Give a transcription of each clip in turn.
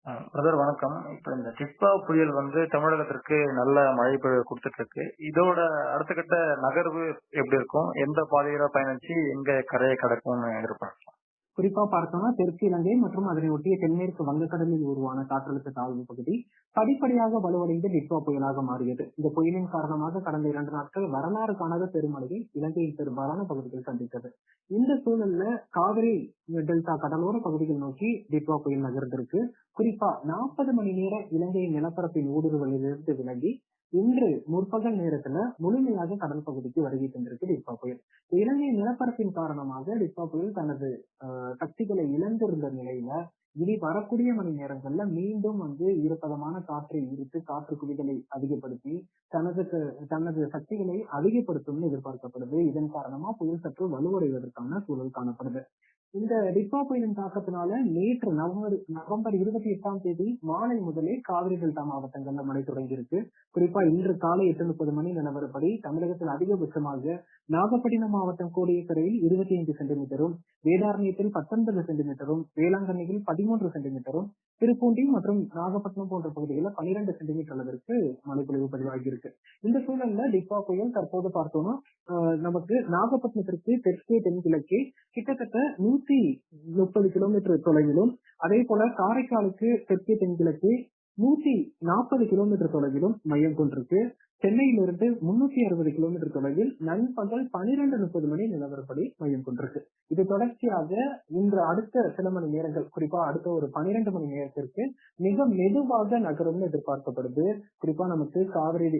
Brother வணக்கம். இப்ப இந்த டிட்வா புயல் தமிழகத்திற்கு நல்ல மழை பொழிவு குடுத்துட்டு இருக்கு. இதோட அடுத்த கட்ட நகர்வு எப்படி இருக்கும்? எந்த பாதையில பயணிச்சு எங்க கரையை கடக்கும்னு எதிர்பார்க்கலாம்? குறிப்பா பார்த்தோம்னா தெற்கு இலங்கை மற்றும் அதனை ஒட்டிய தென்மேற்கு வங்கக்கடலில் உருவான காற்றழுத்த தாழ்வு பகுதி படிப்படியாக வலுவடைந்து டிட்வா புயலாக மாறியது. இந்த புயலின் காரணமாக கடந்த 2 நாட்கள் வரலாறு காணாத பெருமழையை இலங்கையின் பெரும்பாலான பகுதிகள் சந்தித்தது. இந்த சூழல்ல காவிரி டெல்டா கடலோர பகுதிகள் நோக்கி டிட்வா புயல் நகர்ந்திருக்கு. குறிப்பா 40 மணி நேர இலங்கையின் நிலப்பரப்பின் ஊடுருவலிலிருந்து விலகி இன்று முற்பகல் நேரத்துல முழுமையாக கடல் பகுதிக்கு வருகை தந்திருக்கு டிட்வா புயல். இலங்கை நிலப்பரப்பின் காரணமாக டிட்வா புயல் தனது சக்திகளை இழந்திருந்த நிலையில இனி வரக்கூடிய மணி நேரங்கள்ல மீண்டும் ஈரப்பதமான காற்றை ஈர்த்து காற்று குவிதலை அதிகப்படுத்தி தனது சக்திகளை அதிகப்படுத்தும்னு எதிர்பார்க்கப்படுது. இதன் காரணமா புயல் சற்று வலுவடைவதற்கான சூழல் காணப்படுது. இந்த டிட்வா புயலின் தாக்கத்தினால நேற்று நவம்பர் 28ஆம் தேதி மாலை முதலே காவிரி டெல்டா மாவட்டங்கள்ல மழை தொடங்கியிருக்கு. குறிப்பா இன்று காலை 8:30 மணி நிலவரப்படி தமிழகத்தில் அதிகபட்சமாக நாகப்பட்டினம் மாவட்டம் கோடியக்கரையில் 25 சென்டிமீட்டரும், வேதாரண்யத்தில் 19 சென்டிமீட்டரும், வேளாங்கண்ணியில் 13 சென்டிமீட்டரும், திருப்பூண்டி மற்றும் நாகப்பட்டினம் போன்ற பகுதிகளில் 12 சென்டிமீட்டர் அளவிற்கு மழைப்பொழிவு பதிவாகியிருக்கு. இந்த சூழல்ல டிட்வா புயல் தற்போது பார்த்தோம்னா நமக்கு நாகப்பட்டினத்திற்கு தெற்கே தென்கிழக்கே கிட்டத்தட்ட 130 கிலோமீட்டர் தொலைவிலும், அதே போல காரைக்காலுக்கு தெற்கே தென்கிழக்கே 140 கிலோமீட்டர் தொலைவிலும் மையம் கொண்டிருக்கு. சென்னையிலிருந்து 360 கிலோமீட்டர் தொலைவில் நண்பகல் 12:30 மணி நிலவரப்படி மையம் கொண்டிருக்கு. இது தொடர்ச்சியாக இன்று அடுத்த சில மணி நேரங்கள், குறிப்பா அடுத்த ஒரு 12 மணி நேரத்திற்கு மிக மெதுவாக நகரும்னு எதிர்பார்க்கப்படுது. குறிப்பா நமக்கு காவிரி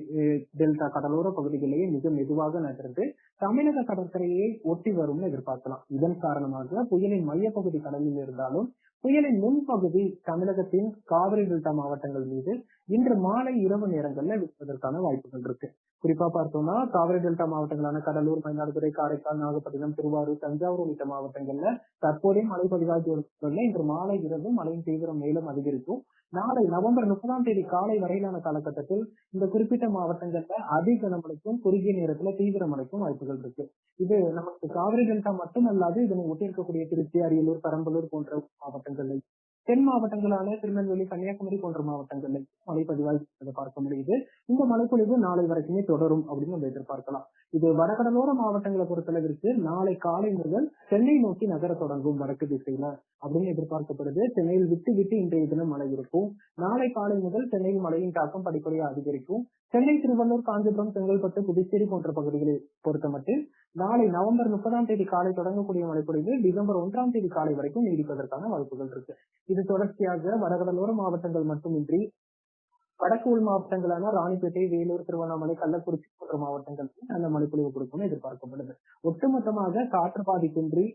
டெல்டா கடலோர பகுதிகளிலேயே மிக மெதுவாக நகர்ந்து தமிழக கடற்கரையை ஒட்டி வரும்னு எதிர்பார்க்கலாம். இதன் காரணமாக புயலின் மையப்பகுதி கடலில் இருந்தாலும் புயலின் முன்பகுதி தமிழகத்தின் காவிரி டெல்டா மாவட்டங்கள் மீது இன்று மாலை இரவு நேரங்கள்ல வீசுவதற்கான வாய்ப்புகள் இருக்கு. குறிப்பா பார்த்தோம்னா காவிரி டெல்டா மாவட்டங்களான கடலூர், மயிலாடுதுறை, காரைக்கால், நாகப்பட்டினம், திருவாரூர், தஞ்சாவூர் உள்ளிட்ட மாவட்டங்கள்ல தற்போதைய மழை பதிவாகி வருவதில் இன்று மாலை இரவு மழையின் தீவிரம் மேலும் அதிகரிக்கும். நாளை நவம்பர் 30ஆம் தேதி காலை வரையிலான காலகட்டத்தில் இந்த குறிப்பிட்ட மாவட்டங்கள்ல அதிக கனமழைக்கும் குறுகிய நேரத்துல தீவிர மழைக்கும் வாய்ப்புகள் இருக்கு. இது நமக்கு காவிரி டெல்டா மட்டுமல்லாது இதனை ஒட்டி இருக்கக்கூடிய திருச்சி, அரியலூர், பெரம்பலூர் போன்ற மாவட்டங்கள்ல, தென் மாவட்டங்களான திருநெல்வேலி, கன்னியாகுமரி போன்ற மாவட்டங்கள்ல மழை பதிவாக பார்க்க முடியுது. இந்த மழைப்பொழிவு நாளை வரைக்குமே தொடரும் அப்படின்னு நம்ம எதிர்பார்க்கலாம். இது வடகடலோர மாவட்டங்களை பொறுத்தளவிற்கு நாளை காலை முதல் சென்னை நோக்கி நகர தொடங்கும் வடக்கு திசையில அப்படின்னு எதிர்பார்க்கப்படுது. சென்னையில் விட்டு விட்டு இன்றைய தினம் மழை இருக்கும். நாளை காலை முதல் சென்னையில் மழையின் தாக்கம் படிப்படியாக அதிகரிக்கும். சென்னை, திருவள்ளூர், காஞ்சிபுரம், செங்கல்பட்டு, புதுச்சேரி போன்ற பகுதிகளை பொறுத்த மட்டும் நாளை நவம்பர் 30ஆம் தேதி காலை தொடங்கக்கூடிய மழைப்பொழிவு டிசம்பர் 1ஆம் தேதி காலை வரைக்கும் நீடிப்பதற்கான வாய்ப்புகள் இருக்கு. இது தொடர்ச்சியாக வடகடலோர மாவட்டங்கள் மட்டுமின்றி வடக்கு உள் மாவட்டங்களான ராணிப்பேட்டை, வேலூர், திருவண்ணாமலை, கள்ளக்குறிச்சி போன்ற மாவட்டங்கள் நல்ல மழைப்பொழிவு கொடுக்கும்னு எதிர்பார்க்கப்படுது. ஒட்டுமொத்தமாக காற்று பாதிப்பின்றி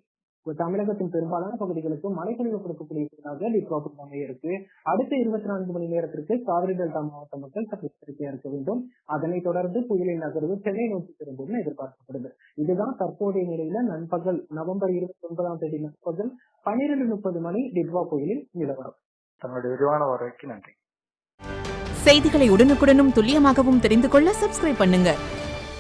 தமிழகத்தின் பெரும்பாலான பகுதிகளுக்கு மழைப்பொழிவு கொடுக்கக்கூடியதாக டிட்வா புயல் அமைய இருக்கு. அடுத்த 24 மணி நேரத்திற்கு காவிரி டெல்டா மாவட்ட மக்கள் சற்று எச்சரிக்கையா இருக்க வேண்டும். அதனைத் தொடர்ந்து புயலின் நகர்வு சென்னை நோக்கி திரும்பும் எதிர்பார்க்கப்படுது. இதுதான் தற்போதைய நிலையில நண்பகல் நவம்பர் 29ஆம் தேதி நண்பகல் 12:30 மணி டிட்வா புயலின் நிலவரம். தங்களுடைய விரிவான வருகைக்கு நன்றி. செய்திகளை உடனுக்குடனும் துல்லியமாகவும் தெரிந்து கொள்ள சப்ஸ்கிரைப் பண்ணுங்க.